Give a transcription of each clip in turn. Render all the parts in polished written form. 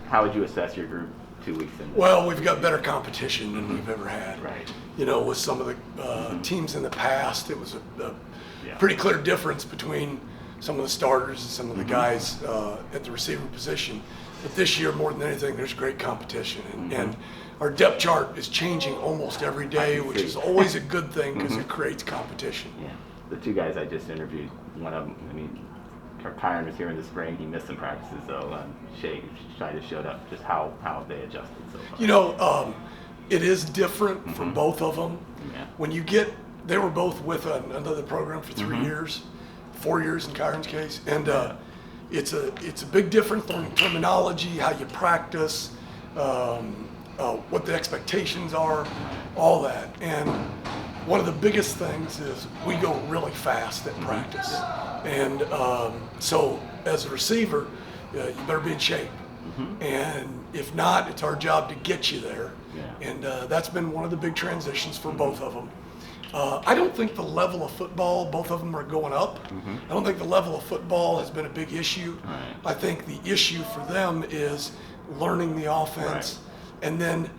How would you assess your group 2 weeks in? Well, we've got better competition than we've ever had. Right. You know, with some of the teams in the past, it was a pretty clear difference between some of the starters and some of the guys at the receiver position. But this year, more than anything, there's great competition. And our depth chart is changing almost every day, which is always a good thing because it creates competition. Yeah. The two guys I just interviewed, one of them, I mean, Kyron was here in the spring. He missed some practices, though. Shay just showed up. Just how have they adjusted so far? You know, it is different for both of them. Yeah. When they were both with another program for 3 years, 4 years in Kyron's case, and it's a big difference in terminology, how you practice, what the expectations are, all that. And one of the biggest things is we go really fast at practice. And so as a receiver, you better be in shape. And if not, it's our job to get you there. Yeah. And that's been one of the big transitions for both of them. I don't think the level of football, both of them are going up. I don't think the level of football has been a big issue. Right. I think the issue for them is learning the offense and then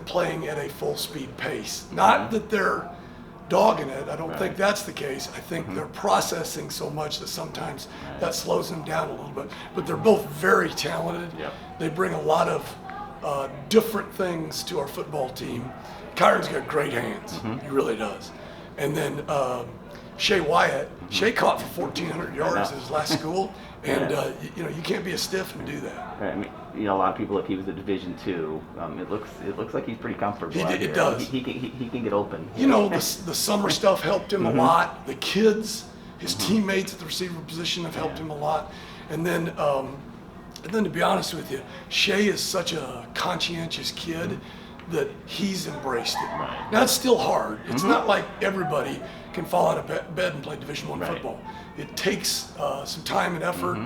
playing at a full speed pace. Not that they're dogging it. I don't think that's the case. I think they're processing so much that sometimes that slows them down a little bit. But they're both very talented. Yep. They bring a lot of different things to our football team. Kyron's got great hands. He really does. And then Shay Wyatt. Shay caught for 1,400 yards at his last school. And you know, you can't be a stiff and do that. Right. I mean, you know, a lot of people, if he was a Division II, it looks like he's pretty comfortable. It does. He can get open. You know, the summer stuff helped him a lot. The kids, his teammates at the receiver position have helped him a lot. And then to be honest with you, Shay is such a conscientious kid that he's embraced it. Right. Now it's still hard. It's not like everybody can fall out of bed and play Division I football. It takes some time and effort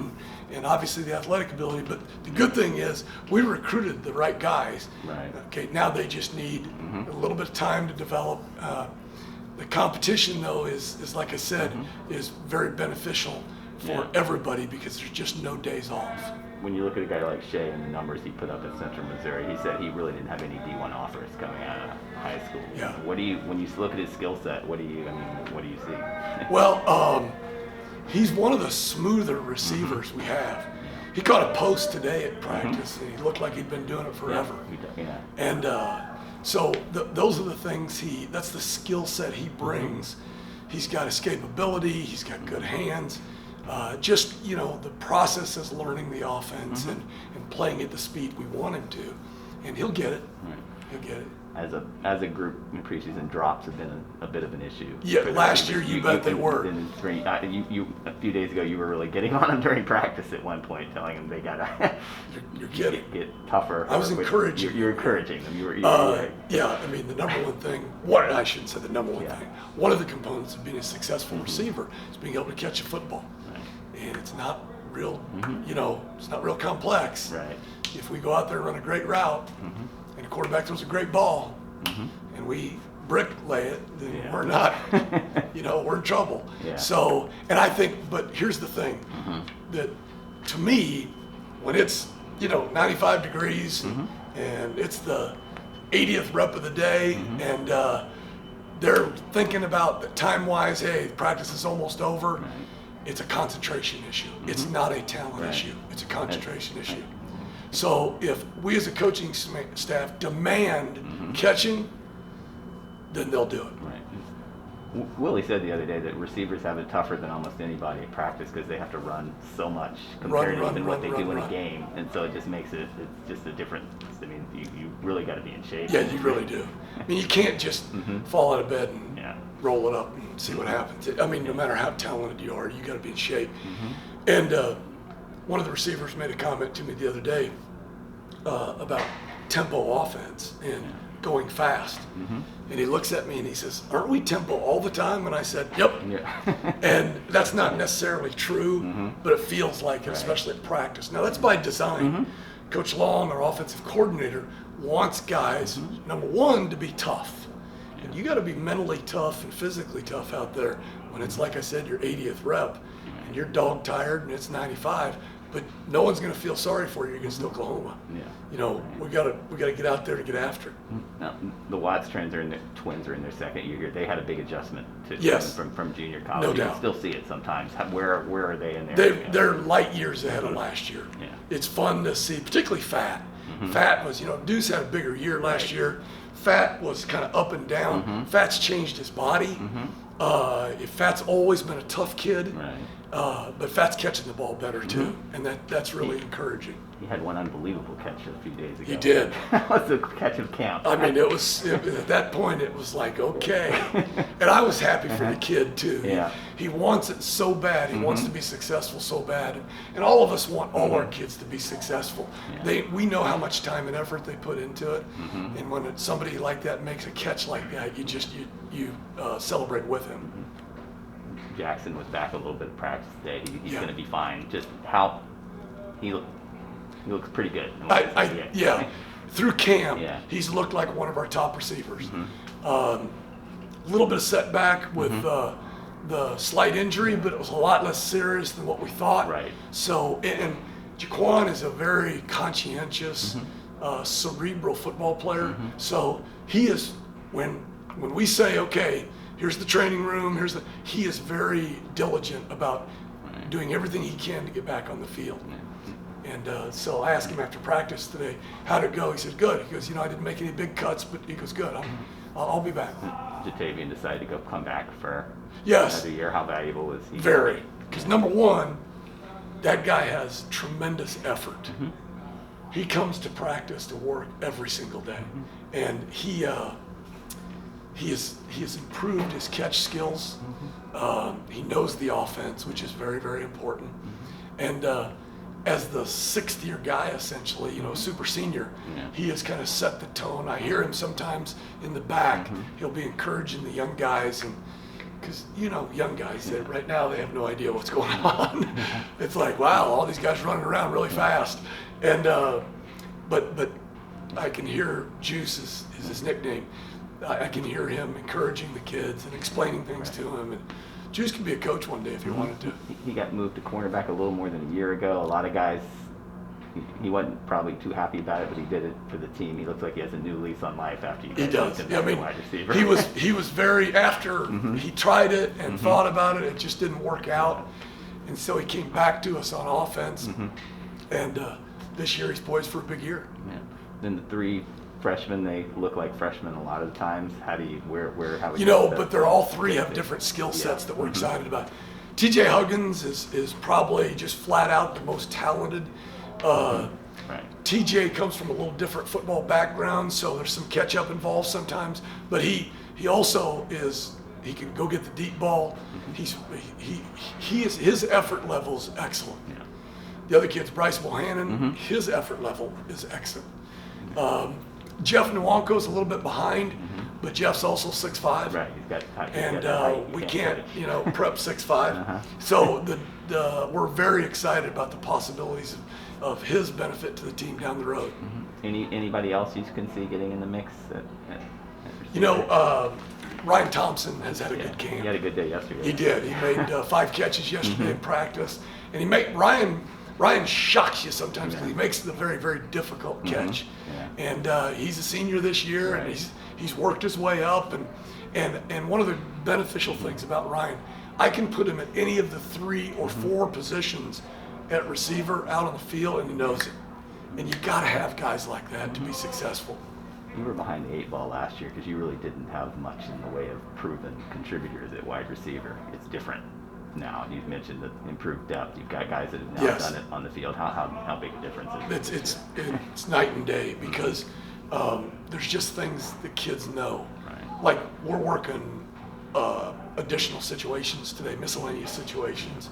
and obviously the athletic ability, but the good thing is we recruited the right guys. Right. Okay, now they just need a little bit of time to develop. The competition, though, is like I said, is very beneficial for everybody because there's just no days off. When you look at a guy like Shay and the numbers he put up at Central Missouri, he said he really didn't have any D1 offers coming out of high school. Yeah. When you look at his skill set, what do you see? Well, he's one of the smoother receivers we have. He caught a post today at practice, and he looked like he'd been doing it forever. Yeah. And so those are the things that's the skill set he brings. He's got escapability. He's got good hands. Just, you know, the process is learning the offense and playing at the speed we want him to, and he'll get it. Right. He'll get it. As a group in preseason, drops have been a bit of an issue. Yeah, last year you bet they were. You a few days ago you were really getting on them during practice at one point, telling them they gotta You're kidding. get tougher. I was encouraging. You're encouraging them. You were yeah, I mean the number one thing. I shouldn't say the number one thing. One of the components of being a successful receiver is being able to catch a football, and it's not real. You know, it's not real complex. Right. If we go out there and run a great route, and a quarterback throws a great ball, and we brick lay it, then we're not, you know, we're in trouble. Yeah. So, and I think, but here's the thing, that to me, when it's, you know, 95 degrees and it's the 80th rep of the day and they're thinking about time-wise, hey, practice is almost over, it's a concentration issue. It's not a talent issue. It's a concentration issue. So if we as a coaching staff demand catching, then they'll do it. Right. Willie said the other day that receivers have it tougher than almost anybody at practice because they have to run so much compared to what they do in a game, and so it just makes it's just a different. I mean, you really got to be in shape. Yeah, you really do. I mean, you can't just fall out of bed and roll it up and see what happens. I mean, no matter how talented you are, you got to be in shape. And one of the receivers made a comment to me the other day about tempo offense and going fast. And he looks at me and he says, aren't we tempo all the time? And I said, yep. And that's not necessarily true, but it feels like it, especially at practice. Now that's by design. Coach Long, our offensive coordinator, wants guys, number one, to be tough. And you got to be mentally tough and physically tough out there when it's, like I said, your 80th rep and you're dog tired and it's 95. but no one's going to feel sorry for you against Oklahoma. Yeah. You know, we got to get out there to get after it. Now, the Watts twins are in their second year here. They had a big adjustment to Yes. from junior college. No You doubt. can still see it sometimes. Where are they in there? They're light years ahead of last year. Yeah. It's fun to see, particularly Fat. Fat was, Deuce had a bigger year last year. Fat was kind of up and down. Fat's changed his body. Fat's always been a tough kid. Right. But Fat's catching the ball better too, and that's really encouraging. He had one unbelievable catch a few days ago. He did. That was a catch of count. I mean, at that point, it was like, okay. And I was happy for the kid too. Yeah. He wants it so bad. He wants to be successful so bad. And all of us want all our kids to be successful. Yeah. We know how much time and effort they put into it. And when somebody like that makes a catch like that, you celebrate with him. Jackson was back a little bit of practice today. He's Yeah. going to be fine. Just how he looks pretty good. Yeah. Through camp, Yeah. he's looked like one of our top receivers. A little bit of setback with the slight injury, but it was a lot less serious than what we thought. Right. So, and Jaquan is a very conscientious, cerebral football player. So he is, when we say, okay, here's the training room, he is very diligent about doing everything he can to get back on the field. And so I asked him after practice today, how'd it go? He said, good. He goes, I didn't make any big cuts, but he goes, good, I'll be back. Jatavian decided to come back for Yes. another year. How valuable was he? Very. Because number one, that guy has tremendous effort. He comes to practice to work every single day. And he has improved his catch skills. He knows the offense, which is very, very important. And as the sixth year guy, essentially, super senior, he has kind of set the tone. I hear him sometimes in the back. He'll be encouraging the young guys, and because young guys right now they have no idea what's going on. It's like, wow, all these guys running around really fast. And but I can hear Juice is his nickname. I can hear him encouraging the kids and explaining things to him. And Juice could be a coach one day if he wanted to. He got moved to cornerback a little more than a year ago. A lot of guys, he wasn't probably too happy about it, but he did it for the team. He looks like he has a new lease on life after you guys moved him as a wide receiver. He was very, after he tried it and thought about it, it just didn't work out. And so he came back to us on offense. And this year he's poised for a big year. Yeah. Then the three freshmen, they look like freshmen a lot of the times. How do you, how would but they're all three have different skill sets that we're excited about. TJ Huggins is probably just flat out the most talented. TJ comes from a little different football background, so there's some catch up involved sometimes, but he also he can go get the deep ball. His effort level is excellent. The other kid's Bryce Bohannon, his effort level is excellent. Jeff Nwanko's a little bit behind, but Jeff's also 6'5". Right, he's got height. And we can't, prep 6'5". So we're very excited about the possibilities of his benefit to the team down the road. Anybody else you can see getting in the mix? Ryan Thompson has had a good camp. He had a good day yesterday. He did. He made 5 catches yesterday in practice, and Ryan shocks you sometimes because he makes the very, very difficult catch. And he's a senior this year, and he's worked his way up. And one of the beneficial things about Ryan, I can put him at any of the 3 or 4 positions at receiver out on the field, and he knows it. And you got to have guys like that to be successful. You were behind the 8 ball last year because you really didn't have much in the way of proven contributors at wide receiver. It's different now. You've mentioned the improved depth. You've got guys that have now done it on the field. How big a difference is it? It's night and day because there's just things the kids know. Right. Like we're working additional situations today, miscellaneous situations,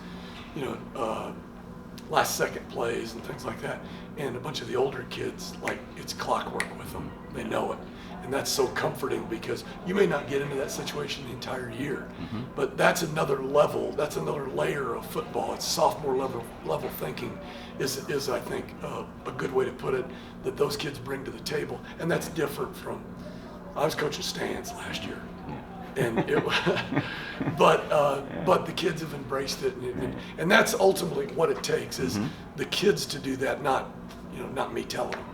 last second plays and things like that. And a bunch of the older kids, like it's clockwork with them. They know it. And that's so comforting because you may not get into that situation the entire year, but that's another level, that's another layer of football. It's sophomore level thinking is I think a good way to put it, that those kids bring to the table. And that's different from, I was coaching stands last year. And it, but the kids have embraced it, and that's ultimately what it takes is the kids to do that, not me telling them.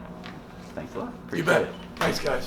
Thanks a lot. You Appreciate bet. it. Thanks, guys.